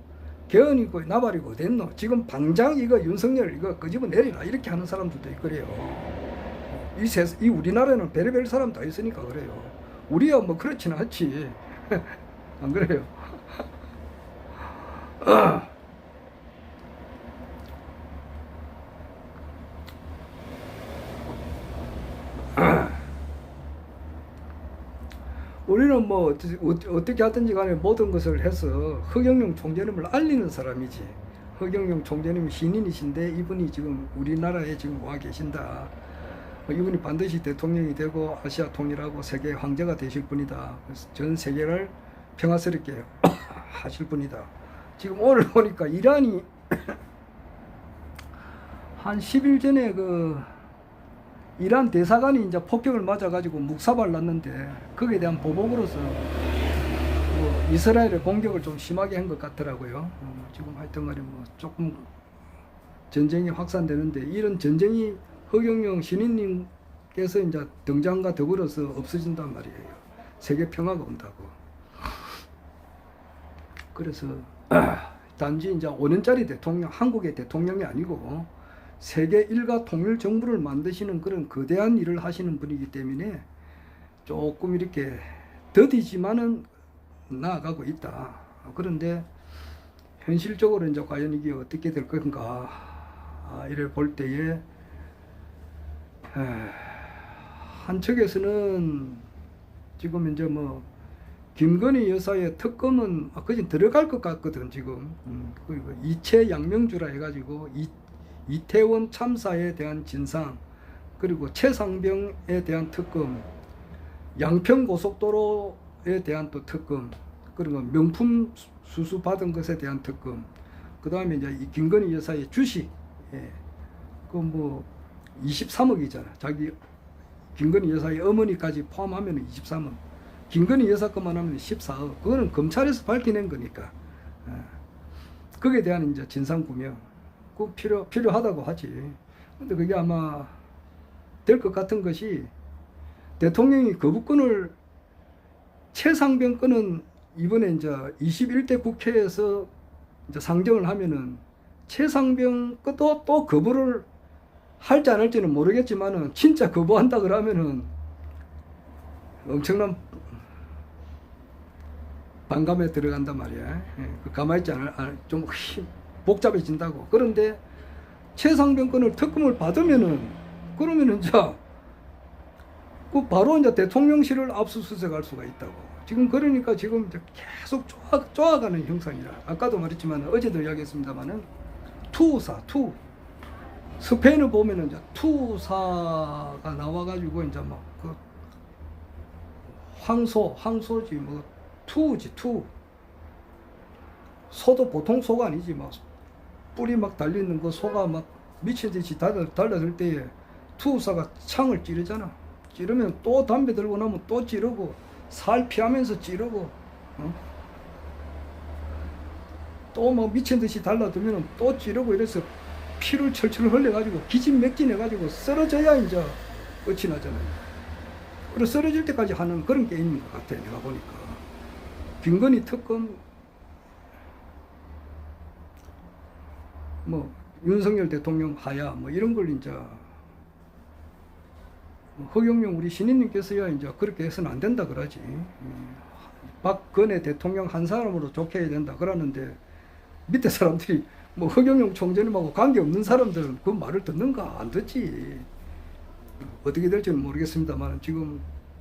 Speaker 1: 개헌이고 나발이고 됐노 지금 당장 이거 윤석열 이거 끄집어 내리라 이렇게 하는 사람들도 있거래요. 이 우리나라에는 별의별 사람 다 있으니까 그래요. 우리야 뭐 그렇지는 않지. 안 그래요? 우리는 뭐 어떻게 하든지 간에 모든 것을 해서 허경영 총재님을 알리는 사람이지. 허경영 총재님이 신인이신데 이분이 지금 우리나라에 지금 와 계신다. 이분이 반드시 대통령이 되고 아시아 통일하고 세계 황제가 되실 분이다. 그래서 전 세계를 평화스럽게 하실 분이다. 지금 오늘 보니까 이란이 한 10일 전에 그 이란 대사관이 이제 폭격을 맞아가지고 묵사발 났는데 거기에 대한 보복으로서 뭐 이스라엘의 공격을 좀 심하게 한 것 같더라고요. 지금 하여튼 간에 뭐 조금 전쟁이 확산되는데 이런 전쟁이 허경영 신인님께서 이제 등장과 더불어서 없어진단 말이에요. 세계 평화가 온다고. 그래서 단지 이제 5년짜리 대통령, 한국의 대통령이 아니고 세계 일가 통일 정부를 만드시는 그런 거대한 일을 하시는 분이기 때문에 조금 이렇게 더디지만은 나아가고 있다. 그런데 현실적으로 이제 과연 이게 어떻게 될 건가 이를 볼 때에 한 측에서는 지금 이제 뭐 김건희 여사의 특검은 그진 들어갈 것 같거든 지금. 그리고 이채 양명주라 해가지고 이태원 참사에 대한 진상, 그리고 최상병에 대한 특검, 양평고속도로에 대한 또 특검, 그리고 명품 수수 받은 것에 대한 특검, 그 다음에 이제 이 김건희 여사의 주식, 그 뭐 23억이잖아. 자기 김건희 여사의 어머니까지 포함하면 23억. 김건희 여사 것만 하면 14억. 그거는 검찰에서 밝혀낸 거니까. 거기에 대한 이제 진상규명. 꼭 필요하다고 하지. 근데 그게 아마 될 것 같은 것이 대통령이 거부권을 최상병권은 이번에 이제 21대 국회에서 이제 상정을 하면은 최상병 것도 또 거부를 할지 안 할지는 모르겠지만은 진짜 거부한다 그러면은 엄청난 반감에 들어간단 말이야. 가만히 있지 않을, 좀 복잡해진다고. 그런데 최상병 건을 특검을 받으면은, 그러면은 자, 그 바로 이제 대통령실을 압수수색할 수가 있다고. 지금 그러니까 지금 이제 계속 쪼아가는 형상이라. 아까도 말했지만 어제도 이야기했습니다만은 투사. 스페인을 보면은 이제 투사가 나와가지고 이제 막 그 황소지 뭐 투지. 소도 보통 소가 아니지. 막 뿔이 막 달려있는 그 소가 막 미친듯이 달려들 때에 투사가 창을 찌르잖아. 찌르면 또 담배 들고 나면 또 찌르고, 살 피하면서 찌르고, 또 막 미친듯이 달라들면 또 찌르고, 이래서 피를 철철 흘려가지고 기진맥진해가지고 쓰러져야 이제 끝이 나잖아요. 그리고 쓰러질 때까지 하는 그런 게임인 것 같아, 내가 보니까. 김건희 특검, 뭐 윤석열 대통령 하야 뭐 이런 걸 이제 허경영 우리 신인님께서야 이제 그렇게 해서는 안 된다 그러지. 박근혜 대통령 한 사람으로 좋게 해야 된다 그러는데, 밑에 사람들이 뭐 허경영 총재님하고 관계없는 사람들은 그 말을 듣는가? 안 듣지. 어떻게 될지는 모르겠습니다만 지금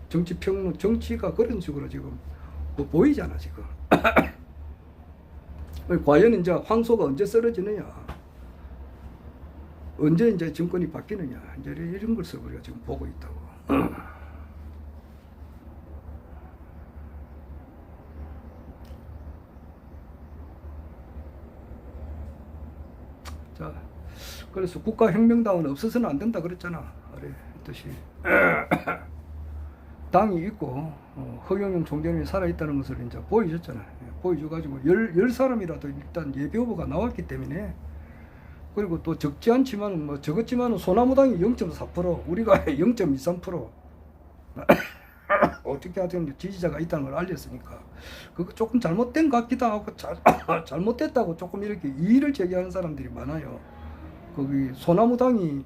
Speaker 1: 정치가 그런 식으로 지금 뭐 보이잖아 지금. 과연 이제 황소가 언제 쓰러지느냐, 언제 이제 정권이 바뀌느냐, 이제 이런 것을 우리가 지금 보고 있다고. 자, 그래서 국가혁명당은 없어서는 안 된다 그랬잖아. 그래, 뜻이. 당이 있고 허경영 총재님이 살아있다는 것을 이제 보여줬잖아. 보여줘가지고 열 사람이라도 일단 예비후보가 나왔기 때문에. 그리고 또 적지 않지만 뭐 적었지만은 소나무당이 0.4%, 우리가 0.23%. 어떻게 하든 지지자가 있다는 걸 알렸으니까 그거 조금 잘못된 것 같기도 하고 잘못됐다고 조금 이렇게 이의를 제기하는 사람들이 많아요. 거기 소나무당이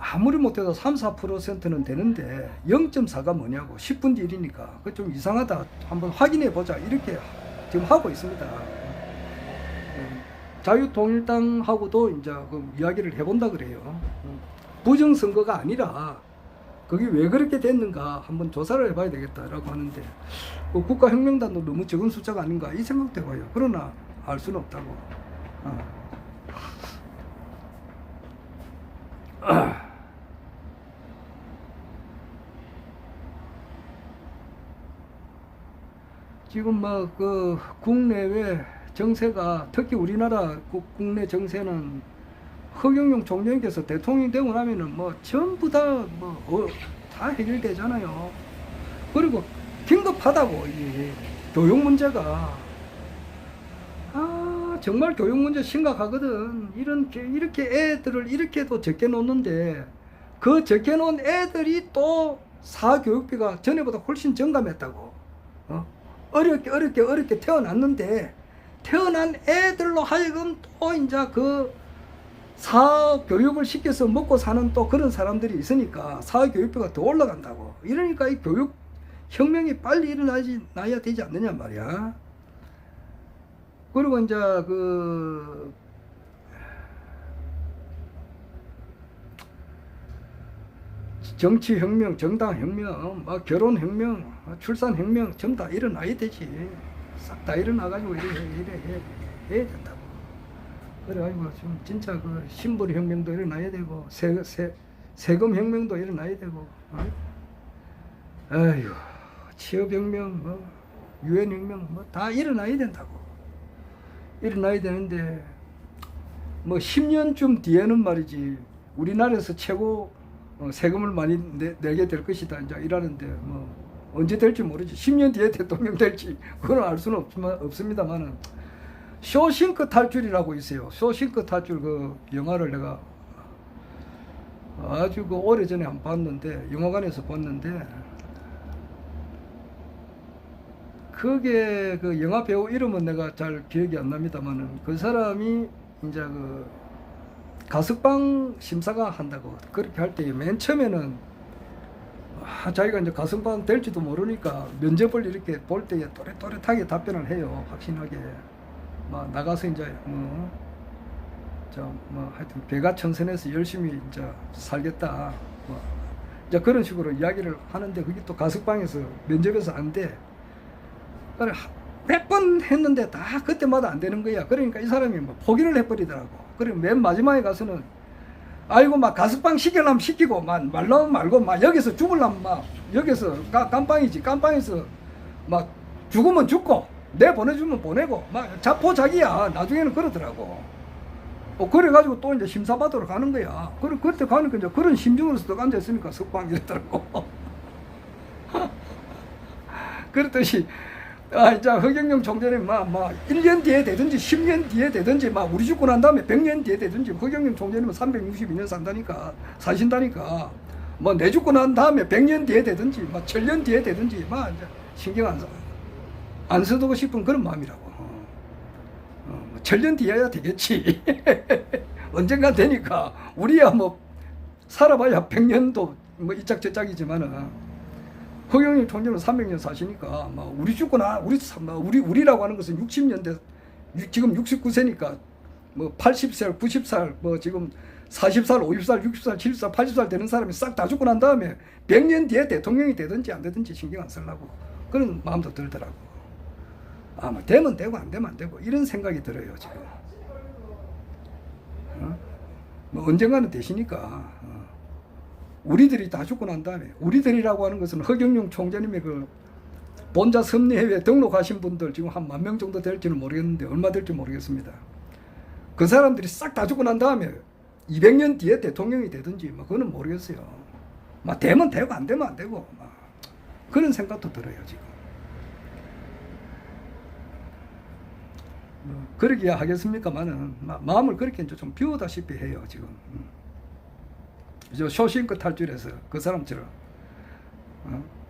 Speaker 1: 아무리 못해도 3-4%는 되는데 0.4가 뭐냐고, 10분의 1이니까 그 좀 이상하다, 한번 확인해 보자, 이렇게 지금 하고 있습니다. 자유통일당하고도 이제 그 이야기를 해본다 그래요. 부정선거가 아니라 그게 왜 그렇게 됐는가 한번 조사를 해봐야 되겠다라고 하는데, 국가혁명단도 너무 적은 숫자가 아닌가 이 생각도 해봐요. 그러나 알 수는 없다고. 지금 막 그 국내외 정세가, 특히 우리나라 국내 정세는 허경영 총재님께서 대통령이 되고 나면은 뭐 전부 다 다 해결되잖아요. 그리고 긴급하다고, 이 교육 문제가. 정말 교육 문제 심각하거든. 이렇게 애들을 이렇게도 적게 놓는데, 그 적게 놓은 애들이 또 사교육비가 전에보다 훨씬 증감했다고. 어렵게 태어났는데, 태어난 애들로 하여금 또 이제 그 사교육을 시켜서 먹고 사는 또 그런 사람들이 있으니까 사교육비가 더 올라간다고. 이러니까 이 교육 혁명이 빨리 일어나야 되지 않느냐 말이야. 그리고 이제 그 정치혁명, 정당혁명, 결혼혁명, 출산혁명 전부 다 일어나야 되지. 싹 다 일어나가지고 이래 해야 된다고. 그래가지고 지금 진짜 그 신불혁명도 일어나야 되고, 세금혁명도 일어나야 되고, 아이고, 취업혁명, 유엔혁명, 다 일어나야 된다고. 일어나야 되는데, 10년쯤 뒤에는 말이지, 우리나라에서 최고 세금을 많이 내게 될 것이다, 이제 이러는데, 언제 될지 모르지. 10년 뒤에 대통령 될지, 그건 알 수는 없습니다만은, 쇼싱크 탈출이라고 있어요. 쇼싱크 탈출 그 영화를 내가 아주 그 오래전에 한 번 봤는데, 영화관에서 봤는데, 그게 그 영화 배우 이름은 내가 잘 기억이 안 납니다만은, 그 사람이 이제 그 가석방 심사가 한다고 그렇게 할 때 맨 처음에는 자기가 이제 가석방 될지도 모르니까 면접을 이렇게 볼 때에 또렷하게 답변을 해요. 확신하게. 막 나가서 이제 하여튼 배가천선해서 열심히 이제 살겠다. 이제 그런 식으로 이야기를 하는데 그게 또 가석방에서 면접에서 안 돼. 그래 몇 번 했는데 다 그때마다 안 되는 거야. 그러니까 이 사람이 뭐 포기를 해버리더라고. 그리고 맨 마지막에 가서는 아이고 막 가석방 시키려면 시키고 막 말라면 말고 막 여기서 죽으려면 막 여기서 깜빵이지. 깜빵에서 막 죽으면 죽고 내 보내주면 보내고 막 자포자기야. 나중에는 그러더라고. 그래가지고 또 이제 심사받으러 가는 거야. 그때 가니까 이제 그런 심정으로서 또 앉아있으니까 석방 이랬더라고. 그렇듯이 이제 허경영 총재는 막 1년 뒤에 되든지 10년 뒤에 되든지 막 우리 죽고 난 다음에 100년 뒤에 되든지 허경영 총재는 362년 사신다니까 뭐 내 죽고 난 다음에 100년 뒤에 되든지 막 1000년 뒤에 되든지 막 이제 신경 안 써두고 싶은 그런 마음이라고. 1000년 뒤에야 되겠지. 언젠가 되니까 우리야 뭐 살아봐야 100년도 뭐 이짝저짝이지만은 허경영 총재는 300년 사시니까 막 우리 죽거나 우리라고 하는 것은 60년대 지금 69세니까 뭐 80살, 90살 뭐 지금 40살, 50살, 60살, 70살, 80살 되는 사람이 싹 다 죽고 난 다음에 100년 뒤에 대통령이 되든지 안 되든지 신경 안 쓰려고 그런 마음도 들더라고. 뭐 되면 되고 안 되면 안 되고 이런 생각이 들어요 지금. 뭐 언젠가는 되시니까. 우리들이 다 죽고 난 다음에 우리들이라고 하는 것은 허경영 총재님의 그 본자 섭리회에 등록하신 분들 지금 한 10,000명 정도 될지는 모르겠는데 얼마 될지 모르겠습니다. 그 사람들이 싹 다 죽고 난 다음에 200년 뒤에 대통령이 되든지 뭐 그거는 모르겠어요. 막 되면 되고 안 되면 안 되고 막 그런 생각도 들어요 지금. 그러기야 하겠습니까만은 마음을 그렇게 이제 좀 비우다시피 해요 지금. 저 쇼싱크 탈출해서 그 사람처럼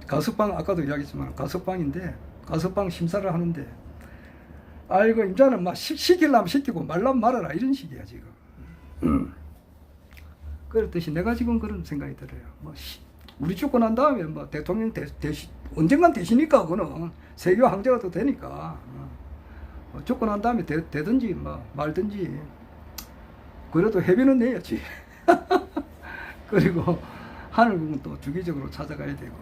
Speaker 1: 가석방 아까도 이야기했지만 가석방인데 가석방 심사를 하는데 아이고 이제는 막 시키려면 시키고 말라면 말아라 이런 식이야 지금. 그렇듯이 내가 지금 그런 생각이 들어요. 뭐 우리 죽고 난 다음에 뭐 대통령 언젠간 되시니까 그거는 세계 황제가 또 되니까 죽고 난 다음에 되든지 뭐 말든지 그래도 해비는 내야지. 그리고 하늘궁은 또 주기적으로 찾아가야 되고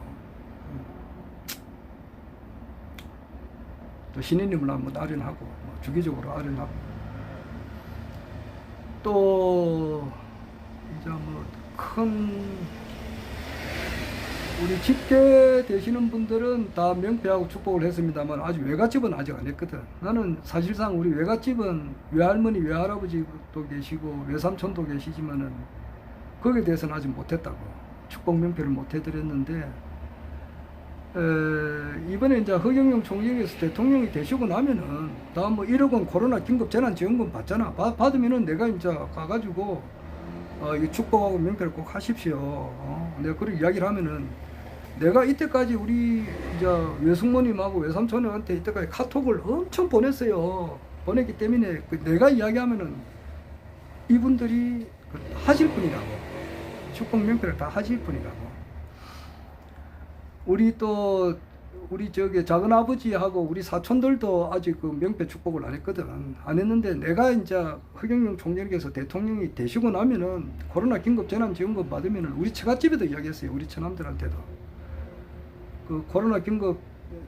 Speaker 1: 또 신인님을 한번 아련하고 주기적으로 아련하고 또 이제 뭐 큰 우리 직계 되시는 분들은 다 명패하고 축복을 했습니다만 아직 외갓집은 아직 안 했거든. 나는 사실상 우리 외갓집은 외할머니 외할아버지도 계시고 외삼촌도 계시지만은 거기에 대해서는 아직 못했다고 축복 명패를 못 해드렸는데 이번에 이제 허경영 총재께서 대통령이 되시고 나면은 다음 뭐 1억 원 코로나 긴급 재난지원금 받잖아. 받으면은 내가 이제 가가지고 이 축복하고 명패를 꼭 하십시오. 내가 그런 이야기를 하면은 내가 이때까지 우리 이제 외숙모님하고 외삼촌한테 이때까지 카톡을 엄청 보냈어요. 보냈기 때문에 내가 이야기하면은 이분들이 하실 분이라고. 축복 명패를 다 하실 분이라고. 우리 저기 작은 아버지하고 우리 사촌들도 아직 그 명패 축복을 안 했거든. 안 했는데 내가 이제 허경영 총재께서 대통령이 되시고 나면은 코로나 긴급 재난지원금 받으면은 우리 처갓집에도 이야기했어요. 우리 처남들한테도. 그 코로나 긴급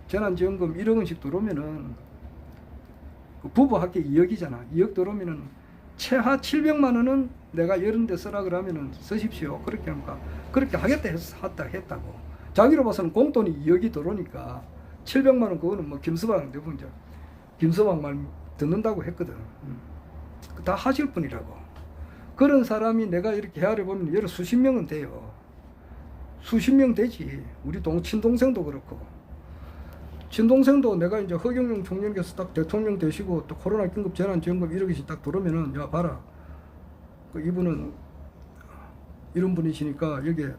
Speaker 1: 재난지원금 1억 원씩 들어오면은 그 부부 합계 2억이잖아. 2억 들어오면은 최하 700만 원은 내가 이런 데 쓰라 그러면은 쓰십시오. 그렇게 하니까 그렇게 하겠다 했다고. 자기로 봐서는 공돈이 2억이 들어오니까 700만 원 그거는 뭐 김서방 대부분 이제 김서방 말 듣는다고 했거든. 다 하실 분이라고. 그런 사람이 내가 이렇게 헤아려 보면 여러 수십 명은 돼요. 수십 명 되지. 우리 친동생도 그렇고. 친동생도 내가 이제 허경영 총재께서 딱 대통령 되시고 또 코로나 긴급 재난지원금 1억씩 딱 들어오면은 야 봐라. 이분은 이런 분이시니까 여기에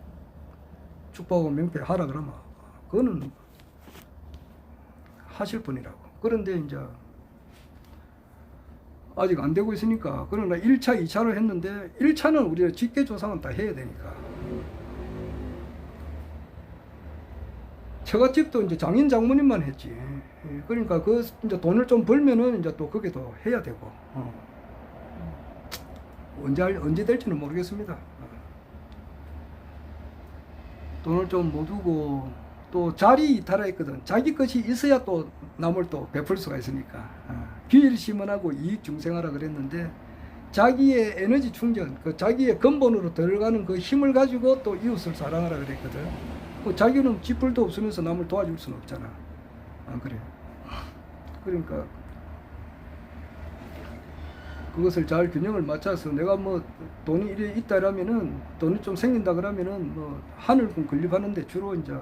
Speaker 1: 축복하고 명패 하라 그러면 그거는 하실 분이라고. 그런데 이제 아직 안 되고 있으니까. 그러나 1차, 2차로 했는데 1차는 우리가 직계조상은 다 해야 되니까. 처갓집도 이제 장인 장모님만 했지. 그러니까 그 이제 돈을 좀 벌면은 이제 또 그게도 해야 되고. 언제 될지는 모르겠습니다. 돈을 좀 못 두고 또 자리 이탈화 했거든. 자기 것이 있어야 또 남을 또 베풀 수가 있으니까. 기일심원하고 이익중생하라 그랬는데 자기의 에너지 충전, 그 자기의 근본으로 들어가는 그 힘을 가지고 또 이웃을 사랑하라 그랬거든. 자기는 지불도 없으면서 남을 도와줄 수는 없잖아. 안 그래? 그러니까 그것을 잘 균형을 맞춰서 내가 뭐 돈이 이래 있다라면은 돈이 좀 생긴다 그러면은 뭐 하늘군 건립하는데 주로 이제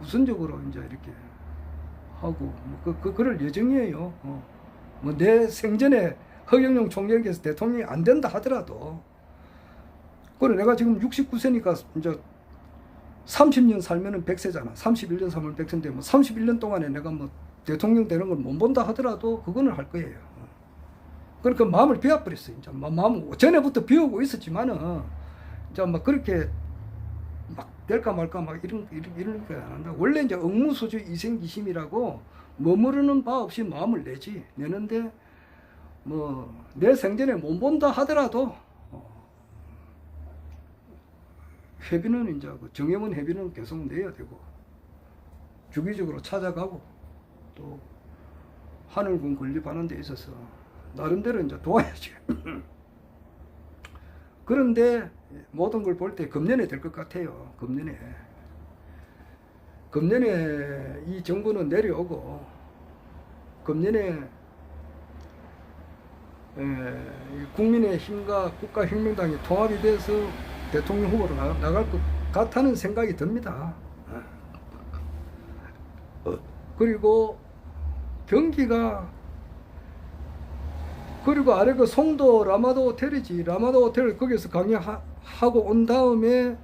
Speaker 1: 우선적으로 이제 이렇게 하고 뭐 그럴 예정이에요. 뭐 내 생전에 허경영 총재께서 대통령이 안 된다 하더라도 그래 내가 지금 69세니까 이제 30년 살면은 100세잖아. 31년 살면 100세인데 뭐 31년 동안에 내가 뭐 대통령 되는 걸 못 본다 하더라도 그거는 할 거예요. 그러니까 마음을 비워버렸어요. 이제 마음 전에부터 비우고 있었지만은 이제 막 그렇게 막 될까 말까 막 이런 거 안 한다. 원래 이제 억무소주 이생기심이라고 머무르는 바 없이 마음을 내는데 뭐 내 생전에 못 본다 하더라도 회비는 이제 그 정해문 회비는 계속 내야 되고 주기적으로 찾아가고 또 하늘군 건립하는 데 있어서 나름대로 이제 도와야지. 그런데 모든 걸 볼 때 금년에 될 것 같아요. 금년에 이 정부는 내려오고 금년에 국민의힘과 국가혁명당이 통합이 돼서 대통령 후보로 나갈 것 같다는 생각이 듭니다. 그리고 경기가 그리고 아래 그 송도 라마다 호텔이지. 라마다 호텔을 거기서 강의하고 온 다음에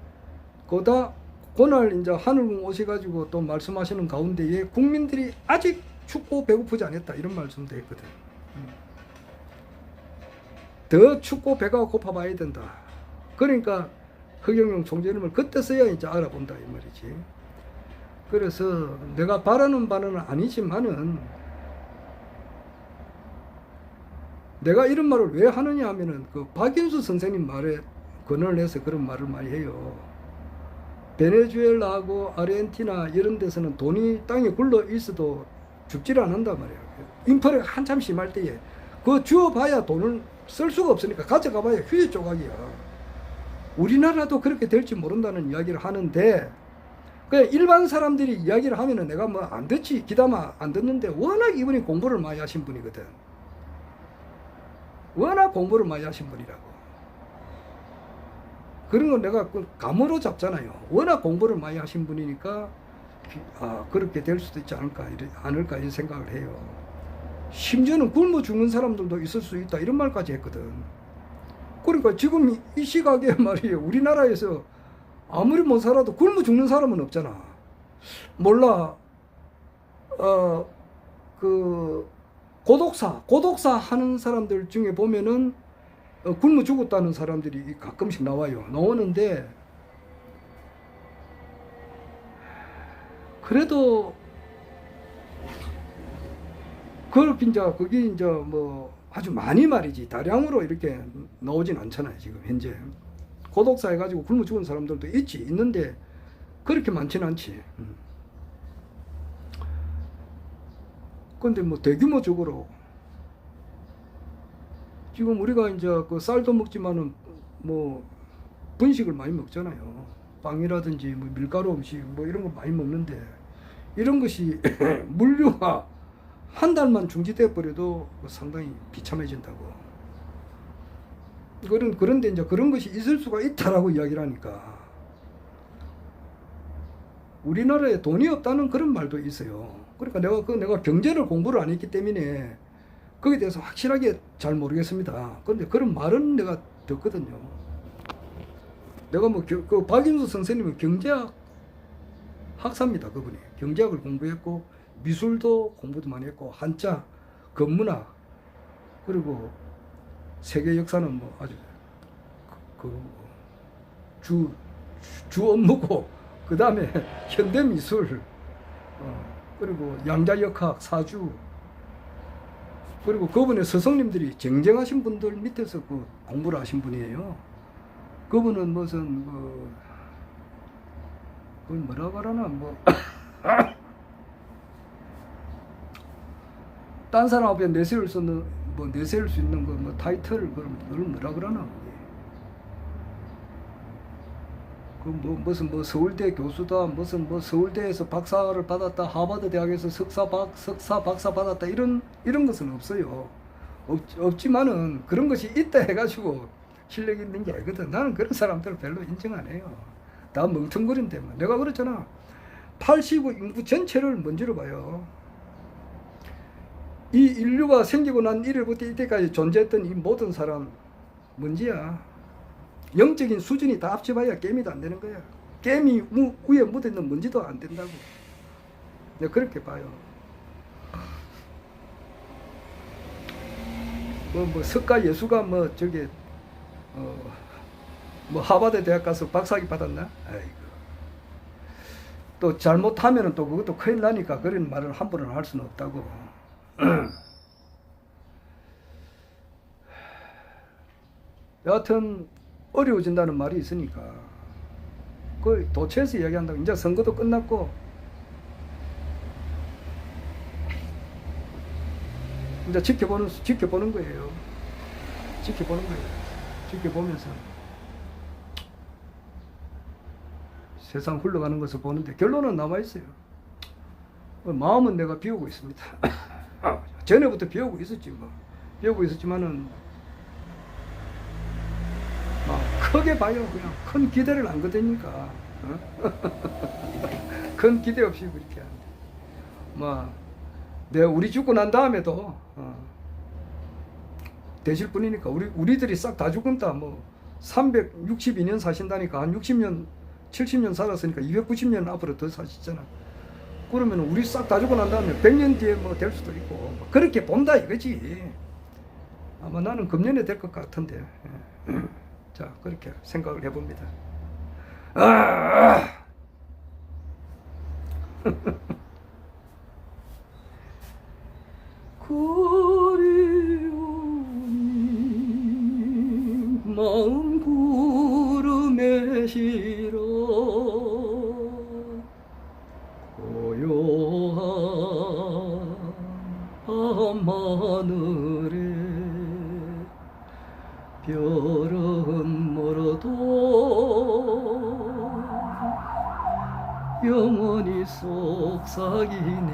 Speaker 1: 그날 이제 하늘궁 오셔가지고 또 말씀하시는 가운데에 국민들이 아직 춥고 배고프지 않았다 이런 말씀도 했거든. 더 춥고 배가 고파봐야 된다. 그러니까 허경영 총재님을 그때 써야 이제 알아본다 이 말이지. 그래서 내가 바라는 바는 아니지만은 내가 이런 말을 왜 하느냐 하면은 그 박인수 선생님 말에 근원을 해서 그런 말을 많이 해요. 베네수엘라하고 아르헨티나 이런 데서는 돈이 땅에 굴러 있어도 죽지를 않는단 말이에요. 인플레가 한참 심할 때에 그 주어봐야 돈을 쓸 수가 없으니까 가져가봐야 휴지 조각이야. 우리나라도 그렇게 될지 모른다는 이야기를 하는데 그냥 일반 사람들이 이야기를 하면은 내가 뭐 안 듣지 기다마 안 듣는데 워낙 이분이 공부를 많이 하신 분이거든. 워낙 공부를 많이 하신 분이라고. 그런 건 내가 감으로 잡잖아요. 워낙 공부를 많이 하신 분이니까 그렇게 될 수도 있지 않을까 이런 생각을 해요. 심지어는 굶어 죽는 사람들도 있을 수 있다 이런 말까지 했거든. 그러니까 지금 이 시각에 말이에요. 우리나라에서 아무리 못 살아도 굶어 죽는 사람은 없잖아. 몰라. 고독사 하는 사람들 중에 보면은 굶어 죽었다는 사람들이 가끔씩 나오는데 그래도 그게 이제 뭐 아주 많이 말이지 다량으로 이렇게 나오진 않잖아요. 지금 현재 고독사 해가지고 굶어 죽은 사람들도 있는데 그렇게 많지는 않지. 근데 뭐 대규모적으로 지금 우리가 이제 그 쌀도 먹지만은 뭐 분식을 많이 먹잖아요. 빵이라든지 뭐 밀가루 음식 뭐 이런 거 많이 먹는데 이런 것이 물류가 한 달만 중지돼 버려도 상당히 비참해진다고. 그런데 이제 그런 것이 있을 수가 있다라고 이야기를 하니까 우리나라에 돈이 없다는 그런 말도 있어요. 그러니까 내가 경제를 공부를 안 했기 때문에 거기에 대해서 확실하게 잘 모르겠습니다. 그런데 그런 말은 내가 듣거든요. 내가 뭐 그 박인수 선생님은 경제학 학사입니다. 그분이 경제학을 공부했고 미술도 공부도 많이 했고 한자, 건문학 그리고 세계 역사는 뭐 아주 주 업무고, 그 다음에 현대 미술, 그리고 양자역학, 사주, 그리고 그분의 스승님들이 쟁쟁하신 분들 밑에서 그 공부를 하신 분이에요. 그분은 무슨 그걸 뭐라고 하나, 뭐 딴 사람 앞에 내세울 수 있는 거 뭐 타이틀을 그걸 뭐라 그러나, 무슨 뭐 서울대 교수다, 무슨 뭐 서울대에서 박사를 받았다, 하버드 대학에서 석사 박사 받았다, 이런 것은 없어요. 없지만은 그런 것이 있다 해가지고 실력 있는 게 아니거든. 나는 그런 사람들을 별로 인정 안 해요. 다 멍텅거린데만. 내가 그랬잖아. 85 인구 전체를 먼지로 봐요. 이 인류가 생기고 난 이래부터 이때까지 존재했던 이 모든 사람 먼지야. 영적인 수준이 다 합쳐봐야 게임이 안 되는 거야. 게임이 위에 묻어있는 먼지도 안 된다고. 내가 그렇게 봐요. 뭐 석가 예수가 뭐 저게 뭐 하버드 대학 가서 박사학위 받았나? 아이고. 또 잘못하면은 또 그것도 큰일 나니까 그런 말을 함부로 할 수는 없다고. 여하튼 어려워진다는 말이 있으니까 그 도처에서 이야기한다고. 이제 선거도 끝났고 이제 지켜보는 거예요. 지켜보면서 세상 흘러가는 것을 보는데 결론은 남아 있어요. 마음은 내가 비우고 있습니다. 전에부터 비우고 있었지 뭐. 비우고 있었지만은 크게 봐요. 그냥 큰 기대를 안 거두니까. 큰 기대 없이 그렇게 하는데, 내가 우리 죽고 난 다음에도 되실 분이니까. 우리들이 싹 다 죽은다. 뭐 362년 사신다니까 한 60년 70년 살았으니까 290년 앞으로 더 사시잖아. 그러면 우리 싹 다 죽고 난 다음에 100년 뒤에 뭐 될 수도 있고, 뭐 그렇게 본다 이거지. 아마 나는 금년에 될 것 같은데. 자, 그렇게 생각을 해봅니다. 그리운 마음 구름에 실어 고요한 밤하늘에 별은 멀어도 영원히 속삭이네.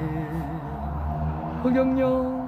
Speaker 1: 허경영